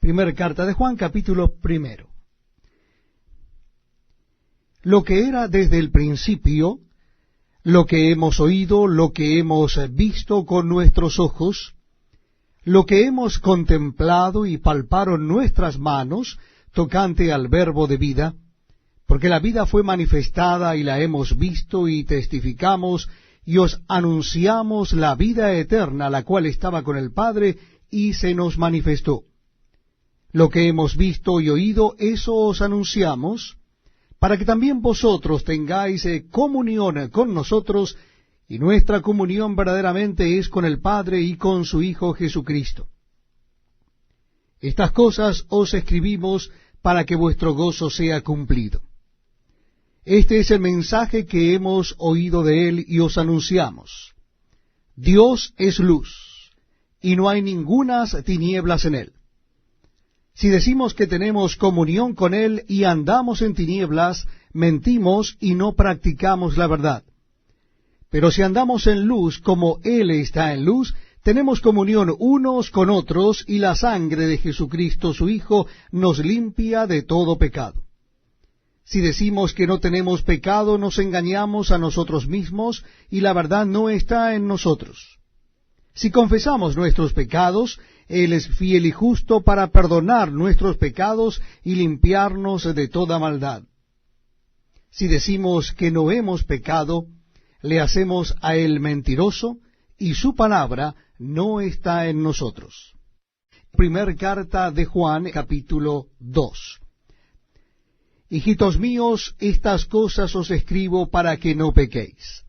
Primera carta de Juan, capítulo 1. Lo que era desde el principio, lo que hemos oído, lo que hemos visto con nuestros ojos, lo que hemos contemplado y palparon nuestras manos tocante al verbo de vida, porque la vida fue manifestada y la hemos visto y testificamos y os anunciamos la vida eterna, la cual estaba con el Padre y se nos manifestó. Lo que hemos visto y oído, eso os anunciamos, para que también vosotros tengáis comunión con nosotros, y nuestra comunión verdaderamente es con el Padre y con su Hijo Jesucristo. Estas cosas os escribimos para que vuestro gozo sea cumplido. Este es el mensaje que hemos oído de él y os anunciamos. Dios es luz, y no hay ningunas tinieblas en él. Si decimos que tenemos comunión con él y andamos en tinieblas, mentimos y no practicamos la verdad. Pero si andamos en luz como él está en luz, tenemos comunión unos con otros, y la sangre de Jesucristo su Hijo nos limpia de todo pecado. Si decimos que no tenemos pecado, nos engañamos a nosotros mismos, y la verdad no está en nosotros. Si confesamos nuestros pecados, Él es fiel y justo para perdonar nuestros pecados y limpiarnos de toda maldad. Si decimos que no hemos pecado, le hacemos a Él mentiroso, y su palabra no está en nosotros. Primera carta de Juan, capítulo 2. Hijitos míos, estas cosas os escribo para que no pequéis.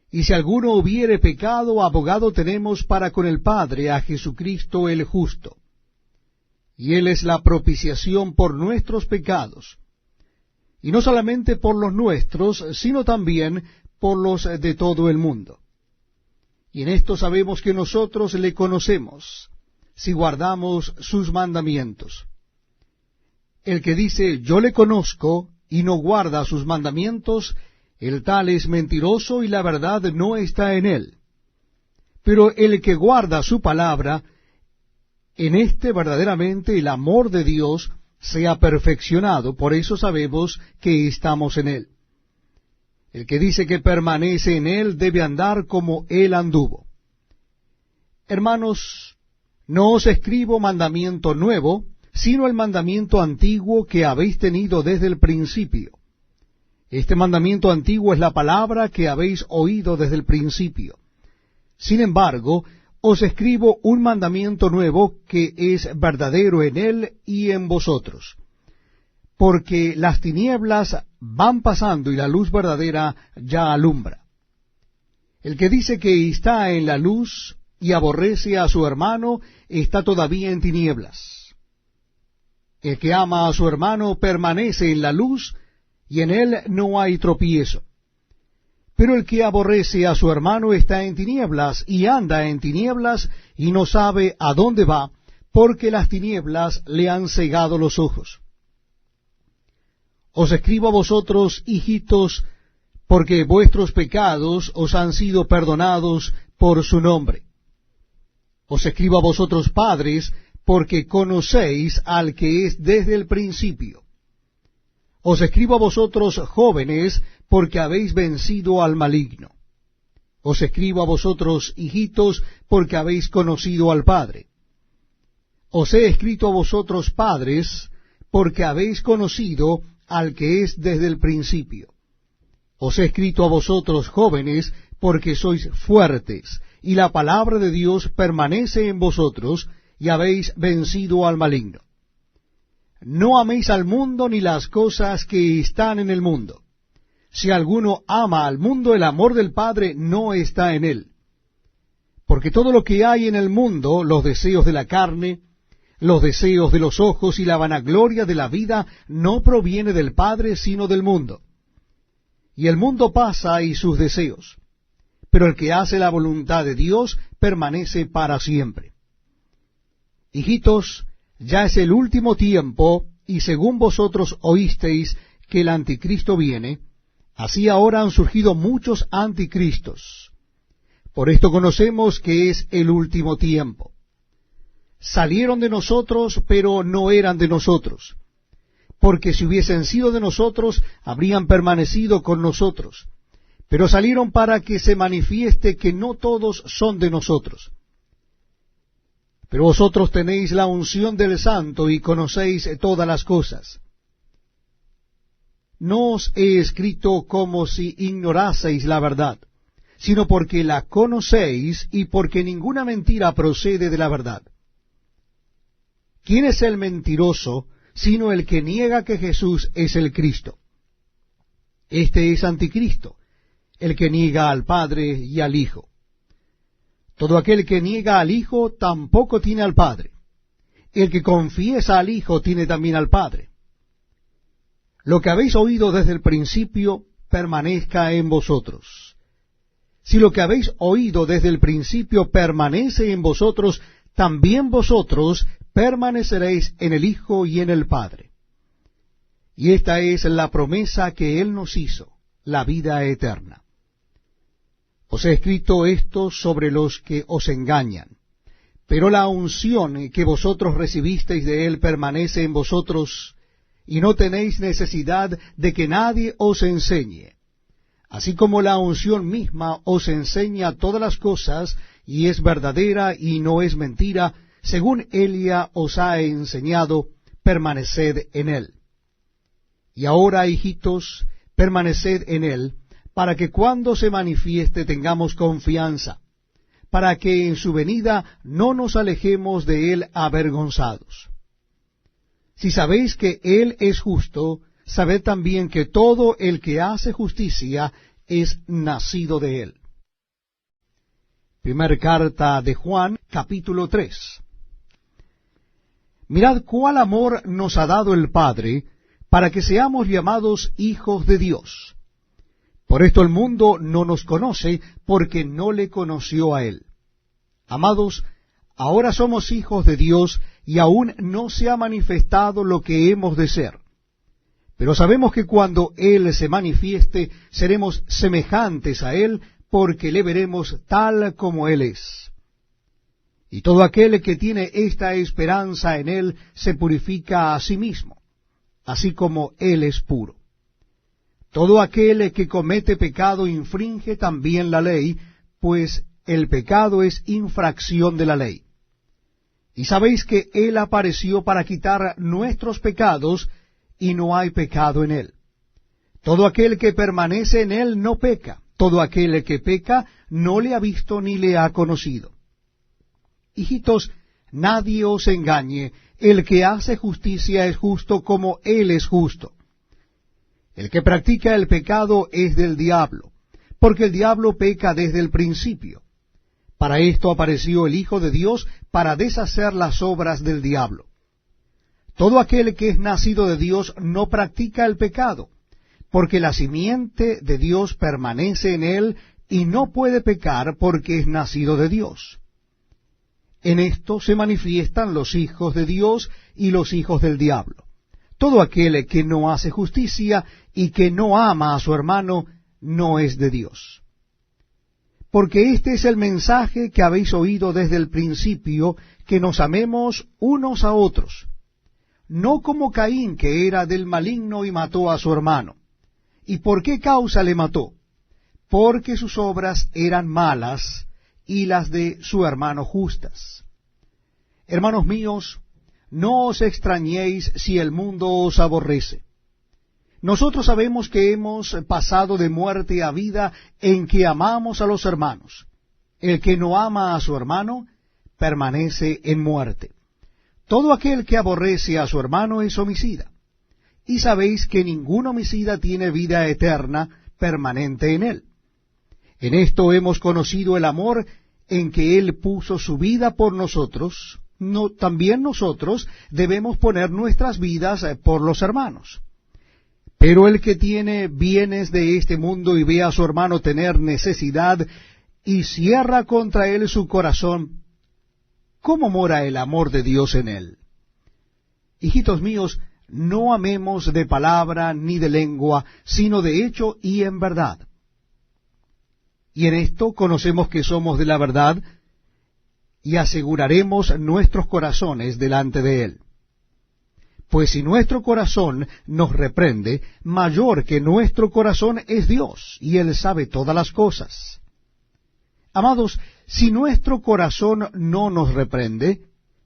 Y si alguno hubiere pecado, abogado tenemos para con el Padre, a Jesucristo el justo. Y Él es la propiciación por nuestros pecados, y no solamente por los nuestros, sino también por los de todo el mundo. Y en esto sabemos que nosotros le conocemos, si guardamos sus mandamientos. El que dice, yo le conozco, y no guarda sus mandamientos, el tal es mentiroso, y la verdad no está en él. Pero el que guarda su palabra, en éste verdaderamente el amor de Dios se ha perfeccionado, por eso sabemos que estamos en él. El que dice que permanece en él debe andar como él anduvo. Hermanos, no os escribo mandamiento nuevo, sino el mandamiento antiguo que habéis tenido desde el principio. Este mandamiento antiguo es la palabra que habéis oído desde el principio. Sin embargo, os escribo un mandamiento nuevo que es verdadero en él y en vosotros. Porque las tinieblas van pasando y la luz verdadera ya alumbra. El que dice que está en la luz y aborrece a su hermano, está todavía en tinieblas. El que ama a su hermano permanece en la luz, y en él no hay tropiezo. Pero el que aborrece a su hermano está en tinieblas, y anda en tinieblas, y no sabe a dónde va, porque las tinieblas le han cegado los ojos. Os escribo a vosotros, hijitos, porque vuestros pecados os han sido perdonados por su nombre. Os escribo a vosotros, padres, porque conocéis al que es desde el principio. Os escribo a vosotros, jóvenes, porque habéis vencido al maligno. Os escribo a vosotros, hijitos, porque habéis conocido al Padre. Os he escrito a vosotros, padres, porque habéis conocido al que es desde el principio. Os he escrito a vosotros, jóvenes, porque sois fuertes, y la palabra de Dios permanece en vosotros, y habéis vencido al maligno. No améis al mundo ni las cosas que están en el mundo. Si alguno ama al mundo, el amor del Padre no está en él. Porque todo lo que hay en el mundo, los deseos de la carne, los deseos de los ojos y la vanagloria de la vida, no proviene del Padre, sino del mundo. Y el mundo pasa y sus deseos, pero el que hace la voluntad de Dios permanece para siempre. Hijitos, ya es el último tiempo, y según vosotros oísteis que el anticristo viene, así ahora han surgido muchos anticristos. Por esto conocemos que es el último tiempo. salieron de nosotros, pero no eran de nosotros, porque si hubiesen sido de nosotros, habrían permanecido con nosotros. Pero salieron para que se manifieste que no todos son de nosotros. Pero vosotros tenéis la unción del Santo y conocéis todas las cosas. No os he escrito como si ignoraseis la verdad, sino porque la conocéis y porque ninguna mentira procede de la verdad. ¿Quién es el mentiroso, sino el que niega que Jesús es el Cristo? Este es anticristo, el que niega al Padre y al Hijo. Todo aquel que niega al Hijo tampoco tiene al Padre. El que confiesa al Hijo tiene también al Padre. Lo que habéis oído desde el principio permanezca en vosotros. Si lo que habéis oído desde el principio permanece en vosotros, también vosotros permaneceréis en el Hijo y en el Padre. Y esta es la promesa que Él nos hizo, la vida eterna. Os he escrito esto sobre los que os engañan, pero la unción que vosotros recibisteis de Él permanece en vosotros, y no tenéis necesidad de que nadie os enseñe. Así como la unción misma os enseña todas las cosas, y es verdadera y no es mentira, según Ella os ha enseñado, permaneced en Él. Y ahora, hijitos, permaneced en Él, para que cuando se manifieste tengamos confianza, para que en su venida no nos alejemos de Él avergonzados. Si sabéis que Él es justo, sabed también que todo el que hace justicia es nacido de Él. Primera carta de Juan, capítulo 3. Mirad cuál amor nos ha dado el Padre, para que seamos llamados hijos de Dios. Por esto el mundo no nos conoce, porque no le conoció a Él. Amados, ahora somos hijos de Dios, y aún no se ha manifestado lo que hemos de ser. Pero sabemos que cuando Él se manifieste, seremos semejantes a Él, porque le veremos tal como Él es. Y todo aquel que tiene esta esperanza en Él se purifica a sí mismo, así como Él es puro. Todo aquel que comete pecado infringe también la ley, pues el pecado es infracción de la ley. Y sabéis que Él apareció para quitar nuestros pecados, y no hay pecado en Él. Todo aquel que permanece en Él no peca. Todo aquel que peca no le ha visto ni le ha conocido. Hijitos, nadie os engañe. El que hace justicia es justo como Él es justo. El que practica el pecado es del diablo, porque el diablo peca desde el principio. Para esto apareció el Hijo de Dios, para deshacer las obras del diablo. Todo aquel que es nacido de Dios no practica el pecado, porque la simiente de Dios permanece en él, y no puede pecar porque es nacido de Dios. En esto se manifiestan los hijos de Dios y los hijos del diablo. Todo aquel que no hace justicia y que no ama a su hermano no es de Dios. Porque este es el mensaje que habéis oído desde el principio, que nos amemos unos a otros. No como Caín, que era del maligno y mató a su hermano. ¿Y por qué causa le mató? Porque sus obras eran malas y las de su hermano justas. Hermanos míos, no os extrañéis si el mundo os aborrece. Nosotros sabemos que hemos pasado de muerte a vida en que amamos a los hermanos. El que no ama a su hermano permanece en muerte. Todo aquel que aborrece a su hermano es homicida. Y sabéis que ningún homicida tiene vida eterna permanente en él. En esto hemos conocido el amor en que Él puso su vida por nosotros. También nosotros debemos poner nuestras vidas por los hermanos. Pero el que tiene bienes de este mundo y ve a su hermano tener necesidad y cierra contra él su corazón, ¿cómo mora el amor de Dios en él? Hijitos míos, no amemos de palabra ni de lengua, sino de hecho y en verdad. Y en esto conocemos que somos de la verdad, y aseguraremos nuestros corazones delante de él. Pues si nuestro corazón nos reprende, mayor que nuestro corazón es Dios, y él sabe todas las cosas. Amados, si nuestro corazón no nos reprende,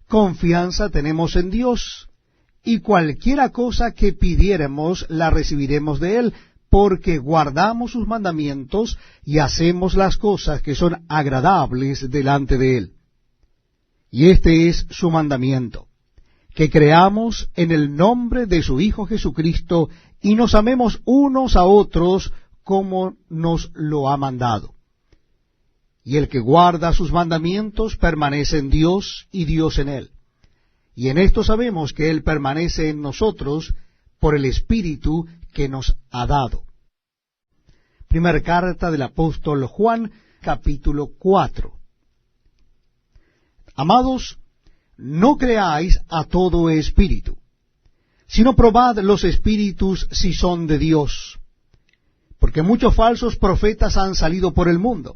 confianza tenemos en Dios, y cualquiera cosa que pidiéremos la recibiremos de él, porque guardamos sus mandamientos y hacemos las cosas que son agradables delante de él. Y este es su mandamiento, que creamos en el nombre de su Hijo Jesucristo y nos amemos unos a otros como nos lo ha mandado. Y el que guarda sus mandamientos permanece en Dios y Dios en él. Y en esto sabemos que él permanece en nosotros por el Espíritu que nos ha dado. Primera carta del apóstol Juan, capítulo 4. Amados, no creáis a todo espíritu, sino probad los espíritus si son de Dios, porque muchos falsos profetas han salido por el mundo.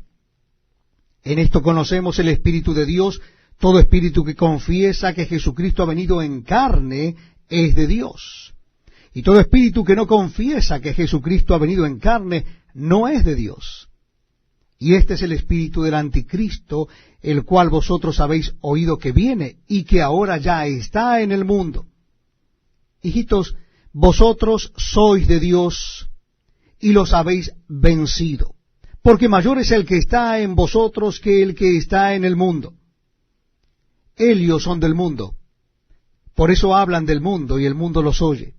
En esto conocemos el Espíritu de Dios. Todo espíritu que confiesa que Jesucristo ha venido en carne es de Dios. Y todo espíritu que no confiesa que Jesucristo ha venido en carne no es de Dios. Y este es el espíritu del anticristo, el cual vosotros habéis oído que viene y que ahora ya está en el mundo. Hijitos, vosotros sois de Dios y los habéis vencido, porque mayor es el que está en vosotros que el que está en el mundo. Ellos son del mundo, por eso hablan del mundo y el mundo los oye.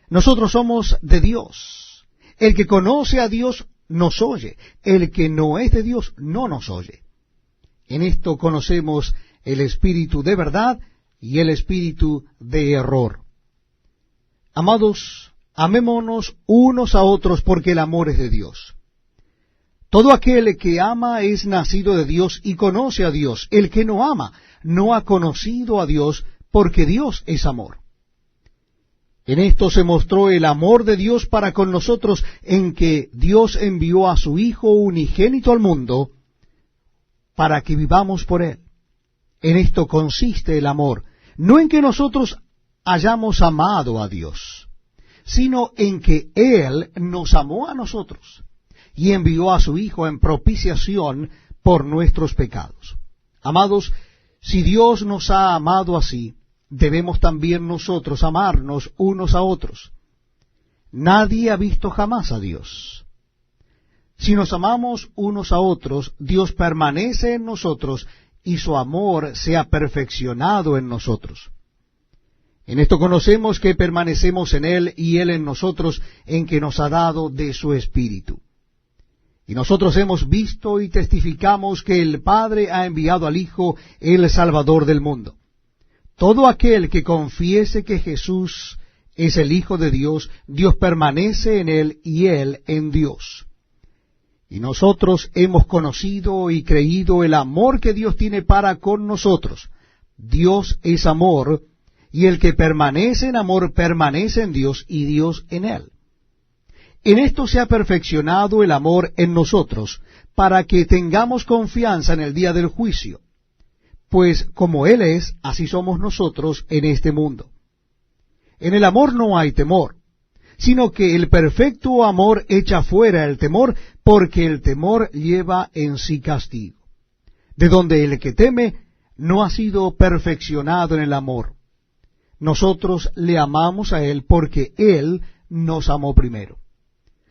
Nosotros somos de Dios. El que conoce a Dios nos oye, el que no es de Dios no nos oye. En esto conocemos el espíritu de verdad y el espíritu de error. Amados, amémonos unos a otros porque el amor es de Dios. Todo aquel que ama es nacido de Dios y conoce a Dios. El que no ama no ha conocido a Dios, porque Dios es amor. En esto se mostró el amor de Dios para con nosotros, en que Dios envió a su Hijo unigénito al mundo, para que vivamos por él. En esto consiste el amor, no en que nosotros hayamos amado a Dios, sino en que Él nos amó a nosotros, y envió a su Hijo en propiciación por nuestros pecados. Amados, si Dios nos ha amado así, debemos también nosotros amarnos unos a otros. Nadie ha visto jamás a Dios. Si nos amamos unos a otros, Dios permanece en nosotros y su amor se ha perfeccionado en nosotros. En esto conocemos que permanecemos en Él y Él en nosotros, en que nos ha dado de su Espíritu. Y nosotros hemos visto y testificamos que el Padre ha enviado al Hijo, el Salvador del mundo. Todo aquel que confiese que Jesús es el Hijo de Dios, Dios permanece en él y él en Dios. Y nosotros hemos conocido y creído el amor que Dios tiene para con nosotros. Dios es amor, y el que permanece en amor permanece en Dios y Dios en él. En esto se ha perfeccionado el amor en nosotros, para que tengamos confianza en el día del juicio. Pues como Él es, así somos nosotros en este mundo. En el amor no hay temor, sino que el perfecto amor echa fuera el temor, porque el temor lleva en sí castigo. De donde el que teme no ha sido perfeccionado en el amor. Nosotros le amamos a Él porque Él nos amó primero.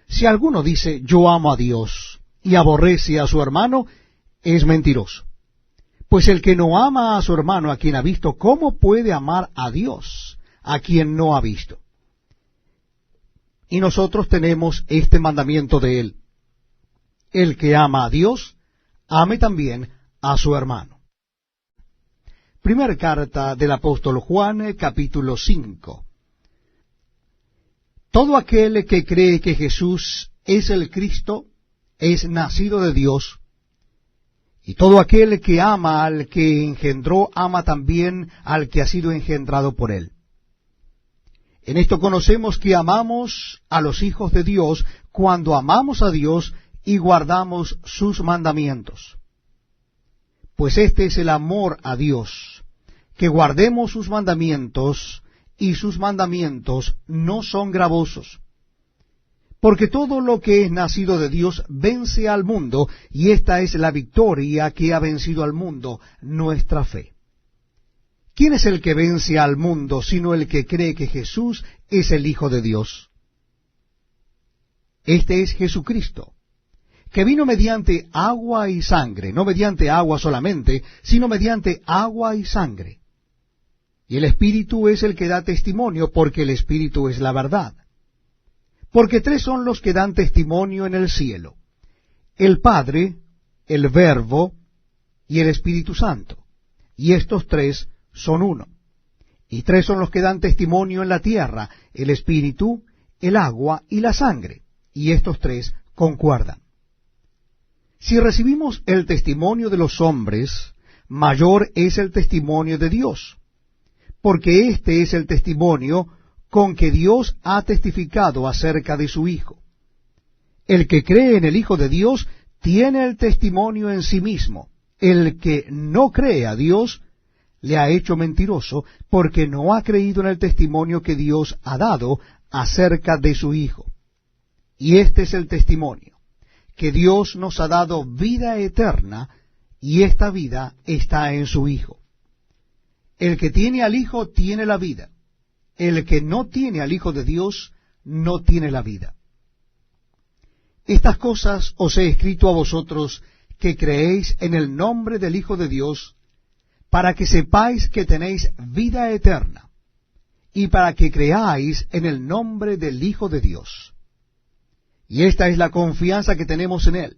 Si alguno dice, yo amo a Dios, y aborrece a su hermano, es mentiroso. Pues el que no ama a su hermano a quien ha visto, ¿cómo puede amar a Dios a quien no ha visto? Y nosotros tenemos este mandamiento de Él: el que ama a Dios, ame también a su hermano. Primera carta del apóstol Juan, capítulo 5. Todo aquel que cree que Jesús es el Cristo, es nacido de Dios, y todo aquel que ama al que engendró, ama también al que ha sido engendrado por él. En esto conocemos que amamos a los hijos de Dios, cuando amamos a Dios y guardamos sus mandamientos. Pues este es el amor a Dios, que guardemos sus mandamientos, y sus mandamientos no son gravosos. Porque todo lo que es nacido de Dios vence al mundo, y esta es la victoria que ha vencido al mundo, nuestra fe. ¿Quién es el que vence al mundo, sino el que cree que Jesús es el Hijo de Dios? Este es Jesucristo, que vino mediante agua y sangre, no mediante agua solamente, sino mediante agua y sangre. Y el Espíritu es el que da testimonio, porque el Espíritu es la verdad. Porque tres son los que dan testimonio en el cielo: el Padre, el Verbo y el Espíritu Santo. Y estos tres son uno. Y tres son los que dan testimonio en la tierra: el Espíritu, el agua y la sangre. Y estos tres concuerdan. Si recibimos el testimonio de los hombres, mayor es el testimonio de Dios, porque este es el testimonio con que Dios ha testificado acerca de su Hijo. El que cree en el Hijo de Dios tiene el testimonio en sí mismo. El que no cree a Dios le ha hecho mentiroso, porque no ha creído en el testimonio que Dios ha dado acerca de su Hijo. Y este es el testimonio, que Dios nos ha dado vida eterna, y esta vida está en su Hijo. El que tiene al Hijo tiene la vida. El que no tiene al Hijo de Dios no tiene la vida. Estas cosas os he escrito a vosotros que creéis en el nombre del Hijo de Dios, para que sepáis que tenéis vida eterna, y para que creáis en el nombre del Hijo de Dios. Y esta es la confianza que tenemos en Él,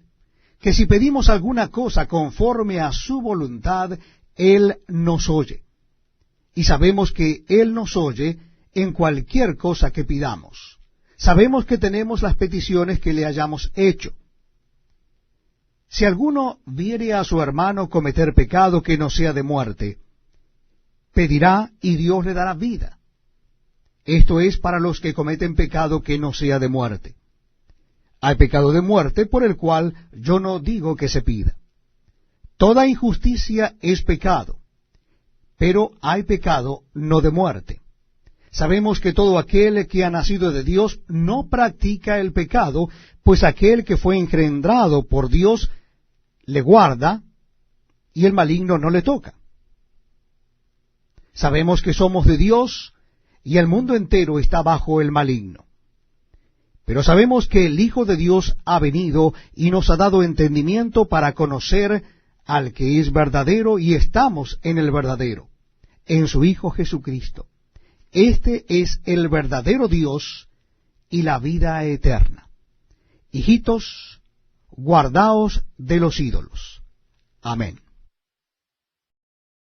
que si pedimos alguna cosa conforme a su voluntad, Él nos oye. Y sabemos que Él nos oye en cualquier cosa que pidamos. Sabemos que tenemos las peticiones que le hayamos hecho. Si alguno viere a su hermano cometer pecado que no sea de muerte, pedirá y Dios le dará vida. Esto es para los que cometen pecado que no sea de muerte. Hay pecado de muerte por el cual yo no digo que se pida. Toda injusticia es pecado, pero hay pecado no de muerte. Sabemos que todo aquel que ha nacido de Dios no practica el pecado, pues aquel que fue engendrado por Dios le guarda, y el maligno no le toca. Sabemos que somos de Dios, y el mundo entero está bajo el maligno. Pero sabemos que el Hijo de Dios ha venido y nos ha dado entendimiento para conocer al que es verdadero, y estamos en el verdadero, en su Hijo Jesucristo. Este es el verdadero Dios y la vida eterna. Hijitos, guardaos de los ídolos. Amén.